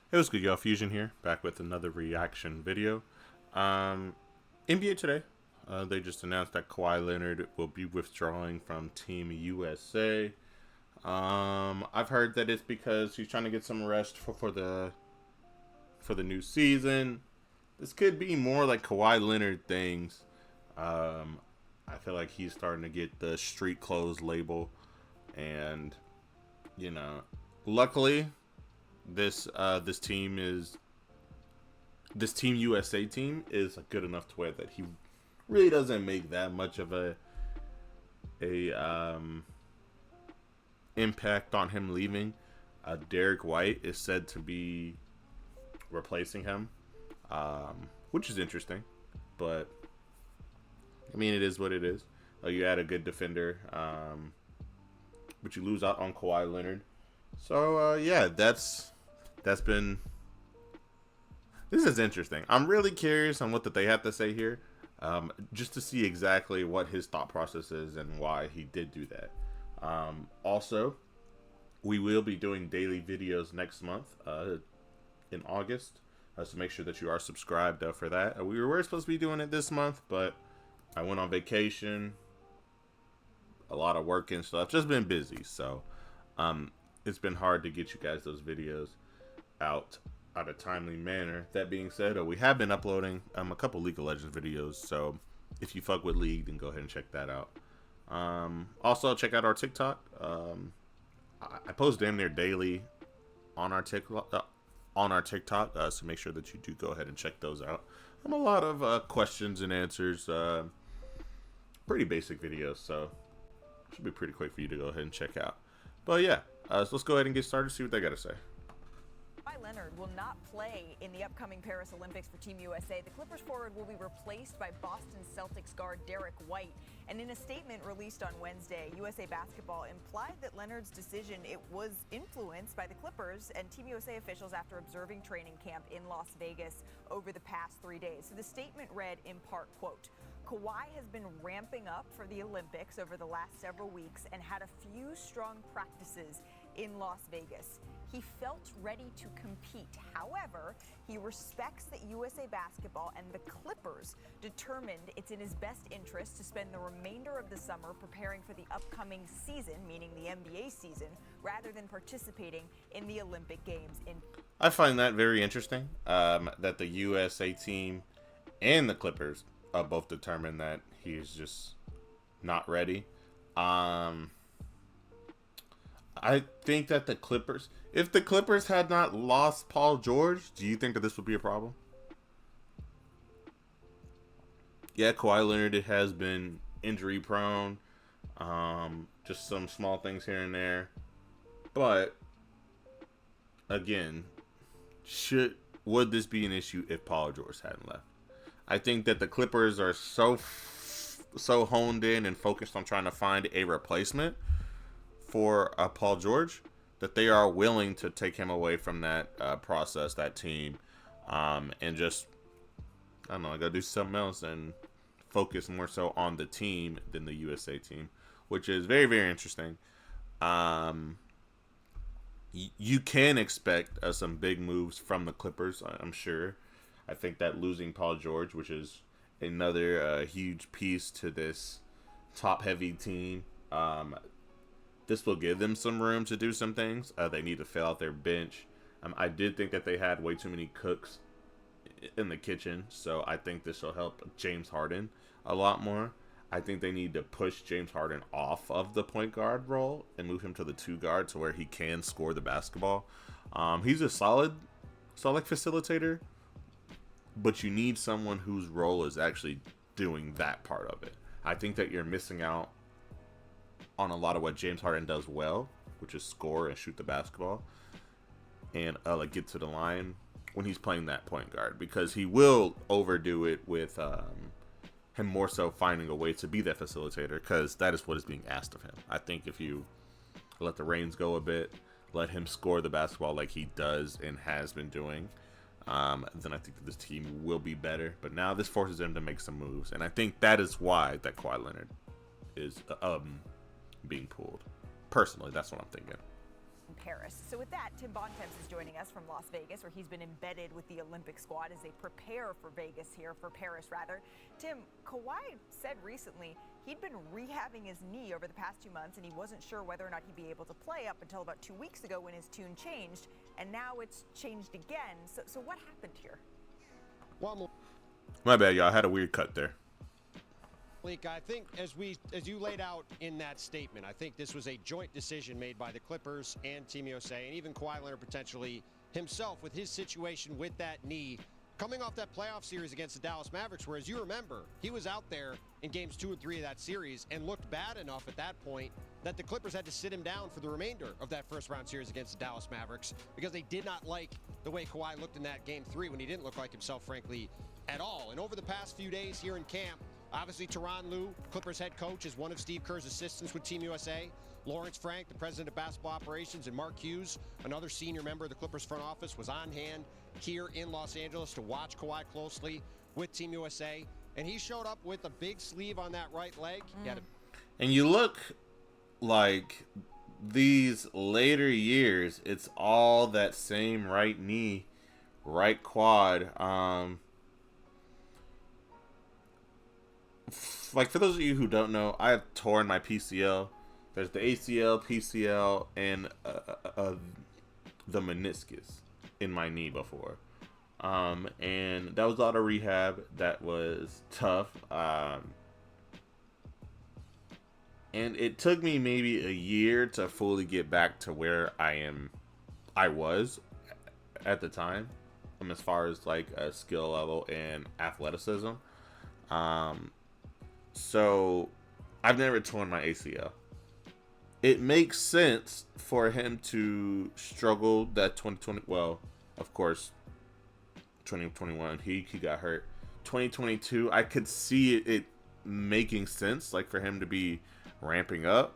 Hey, what's good, y'all? Fuzion here, back with another reaction video. NBA today, they just announced that Kawhi Leonard will be withdrawing from Team USA. I've heard that it's because he's trying to get some rest for the new season. This could be more like Kawhi Leonard things. I feel like he's starting to get the street clothes label, and you know, luckily this Team USA team is good enough to where that he really doesn't make that much of a impact on him leaving. Derek White is said to be replacing him, which is interesting, but I mean it is what it is. You add a good defender, but you lose out on Kawhi Leonard. So yeah, that's been this is interesting. I'm really curious on what that they have to say here, just to see exactly what his thought process is and why he did do that. Also, we will be doing daily videos next month, in August, so make sure that you are subscribed for that. We were supposed to be doing it this month, but I went on vacation, a lot of work and stuff. Just been busy, so it's been hard to get you guys those videos out a timely manner. That being said, we have been uploading a couple League of Legends videos, so if you fuck with League, then go ahead and check that out. Also, check out our TikTok. I post damn near daily on our TikTok, so make sure that you do go ahead and check those out. A lot of questions and answers, pretty basic videos, so should be pretty quick for you to go ahead and check out. But yeah, so let's go ahead and get started, see what they got to say. Kawhi Leonard will not play in the upcoming Paris Olympics for Team USA. The Clippers forward will be replaced by Boston Celtics guard Derek White. And in a statement released on Wednesday, USA Basketball implied that Leonard's decision was influenced by the Clippers and Team USA officials after observing training camp in Las Vegas over the past 3 days. So the statement read in part, quote, Kawhi has been ramping up for the Olympics over the last several weeks and had a few strong practices in Las Vegas. He felt ready to compete. However, he respects that USA Basketball and the Clippers determined it's in his best interest to spend the remainder of the summer preparing for the upcoming season, meaning the NBA season, rather than participating in the Olympic Games. I find that very interesting, that the USA team and the Clippers both determined that he is just not ready. I think that if the Clippers had not lost Paul George, do you think that this would be a problem? Yeah, Kawhi Leonard has been injury prone, just some small things here and there. But again, would this be an issue if Paul George hadn't left? I think that the Clippers are so honed in and focused on trying to find a replacement for Paul George that they are willing to take him away from that process, that team, and just, I don't know, I gotta do something else and focus more so on the team than the USA team, which is very, very interesting. You can expect some big moves from the Clippers, I'm sure. I think that losing Paul George, which is another huge piece to this top-heavy team, this will give them some room to do some things. They need to fill out their bench. I did think that they had way too many cooks in the kitchen, so I think this will help James Harden a lot more. I think they need to push James Harden off of the point guard role and move him to the 2 guard to where he can score the basketball. He's a solid facilitator, but you need someone whose role is actually doing that part of it. I think that you're missing out on a lot of what James Harden does well, which is score and shoot the basketball and get to the line when he's playing that point guard, because he will overdo it with him more so finding a way to be that facilitator, because that is what is being asked of him. I think if you let the reins go a bit, let him score the basketball like he does and has been doing, then I think that this team will be better. But now this forces them to make some moves, and I think that is why that Kawhi Leonard is being pulled. Personally, that's what I'm thinking. Paris. So with that, Tim Bontemps is joining us from Las Vegas, where he's been embedded with the Olympic squad as they prepare for Paris rather. Tim, Kawhi said recently he'd been rehabbing his knee over the past 2 months, and he wasn't sure whether or not he'd be able to play up until about 2 weeks ago when his tune changed, and now it's changed again. So what happened here? Well, my bad, y'all. I had a weird cut there. I think as you laid out in that statement, I think this was a joint decision made by the Clippers and Team USA, and even Kawhi Leonard potentially himself with his situation with that knee, coming off that playoff series against the Dallas Mavericks, where, as you remember, he was out there in games 2 and 3 of that series and looked bad enough at that point that the Clippers had to sit him down for the remainder of that first round series against the Dallas Mavericks because they did not like the way Kawhi looked in that game 3 when he didn't look like himself, frankly, at all. And over the past few days here in camp, obviously, Tyronn Lue, Clippers head coach, is one of Steve Kerr's assistants with Team USA. Lawrence Frank, the president of basketball operations, and Mark Hughes, another senior member of the Clippers front office, was on hand here in Los Angeles to watch Kawhi closely with Team USA. And he showed up with a big sleeve on that right leg. And you look like these later years, it's all that same right knee, right quad. Like, for those of you who don't know, I have torn my PCL. There's the ACL, PCL, and the meniscus in my knee before. And that was a lot of rehab. That was tough. And it took me maybe a year to fully get back to where I was at the time, as far as like a skill level and athleticism. So I've never torn my ACL. It makes sense for him to struggle that 2020. Well, of course, 2021 he got hurt. 2022, I could see it making sense, like for him to be ramping up,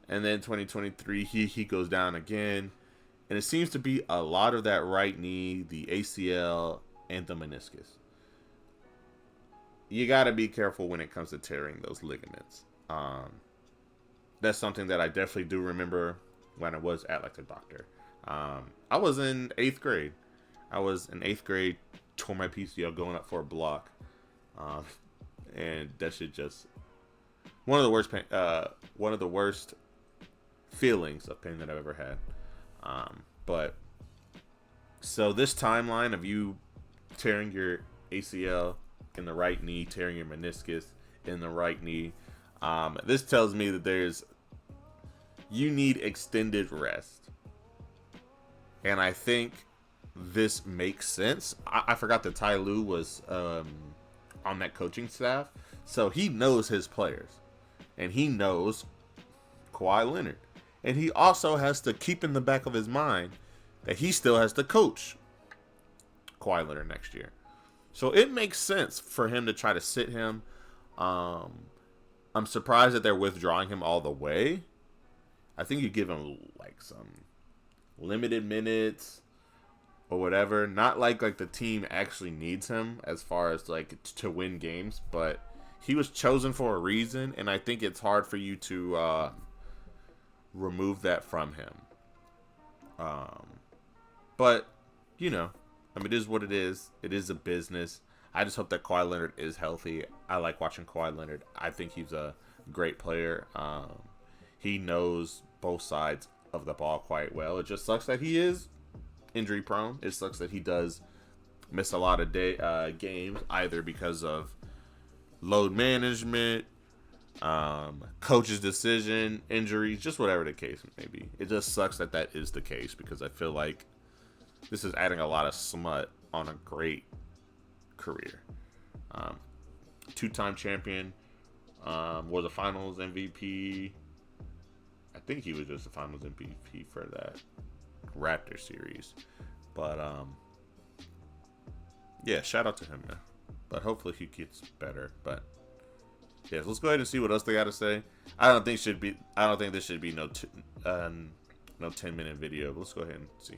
and then 2023 he goes down again, and it seems to be a lot of that right knee, the ACL, and the meniscus. You got to be careful when it comes to tearing those ligaments. That's something that I definitely do remember when I was at like the doctor. I was in 8th grade. Tore my PCL going up for a block. And that shit just one of the worst pain, one of the worst feelings of pain that I've ever had. But so this timeline of you tearing your ACL in the right knee, tearing your meniscus in the right knee, this tells me that you need extended rest. And I think this makes sense. I forgot that Ty Lue was on that coaching staff, so he knows his players, and he knows Kawhi Leonard, and he also has to keep in the back of his mind that he still has to coach Kawhi Leonard next year. So it makes sense for him to try to sit him. I'm surprised that they're withdrawing him all the way. I think you give him like some limited minutes or whatever. Not like the team actually needs him as far as like to win games, but he was chosen for a reason, and I think it's hard for you to remove that from him. But it is what it is. It is a business. I just hope that Kawhi Leonard is healthy. I like watching Kawhi Leonard. I think he's a great player. He knows both sides of the ball quite well. It just sucks that he is injury prone. It sucks that he does miss a lot of games, either because of load management, coach's decision, injuries, just whatever the case may be. It just sucks that is the case, because I feel like this is adding a lot of smut on a great career. Two-time champion, was a finals MVP. I think he was just a finals MVP for that Raptor series. But yeah, shout out to him, man. But hopefully he gets better. But yeah, let's go ahead and see what else they got to say. I don't think this should be no 10-minute video. But let's go ahead and see.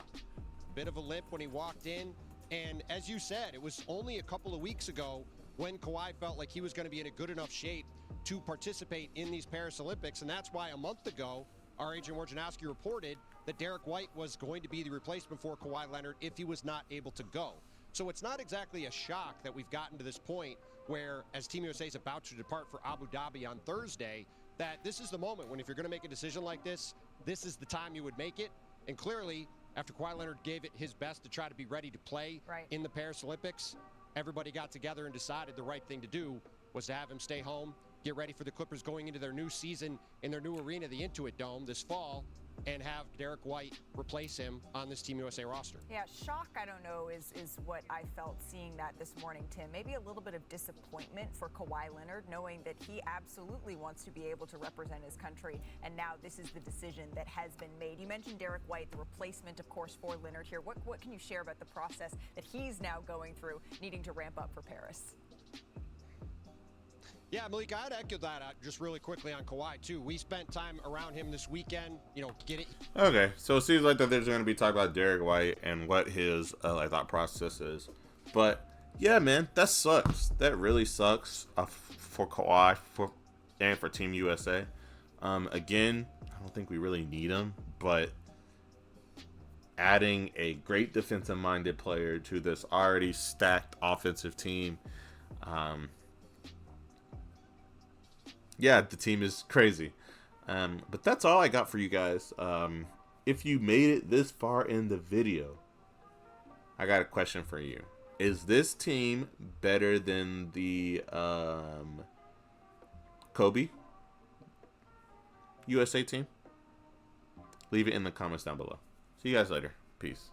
Bit of a limp when he walked in, and as you said, it was only a couple of weeks ago when Kawhi felt like he was going to be in a good enough shape to participate in these Paris Olympics, and that's why a month ago our agent Wojnarowski reported that Derek White was going to be the replacement for Kawhi Leonard if he was not able to go. So it's not exactly a shock that we've gotten to this point where, as Team USA is about to depart for Abu Dhabi on Thursday, that this is the moment when if you're going to make a decision like this is the time you would make it. And clearly, after Kawhi Leonard gave it his best to try to be ready to play in the Paris Olympics, everybody got together and decided the right thing to do was to have him stay home, get ready for the Clippers going into their new season in their new arena, the Intuit Dome, this fall, and have Derek White replace him on this Team USA roster. Yeah, shock, I don't know, is what I felt seeing that this morning, Tim. Maybe a little bit of disappointment for Kawhi Leonard, knowing that he absolutely wants to be able to represent his country, and now this is the decision that has been made. You mentioned Derek White, the replacement, of course, for Leonard here. What can you share about the process that he's now going through, needing to ramp up for Paris? Yeah, Malik, I'd echo that just really quickly on Kawhi, too. We spent time around him this weekend, get it. Okay, so it seems like that there's going to be talk about Derek White and what his thought process is. But, yeah, man, that sucks. That really sucks for Kawhi and for Team USA. Again, I don't think we really need him, but adding a great defensive-minded player to this already stacked offensive team, yeah, the team is crazy. But that's all I got for you guys. If you made it this far in the video, I got a question for you. Is this team better than the Kobe USA team? Leave it in the comments down below. See you guys later. Peace.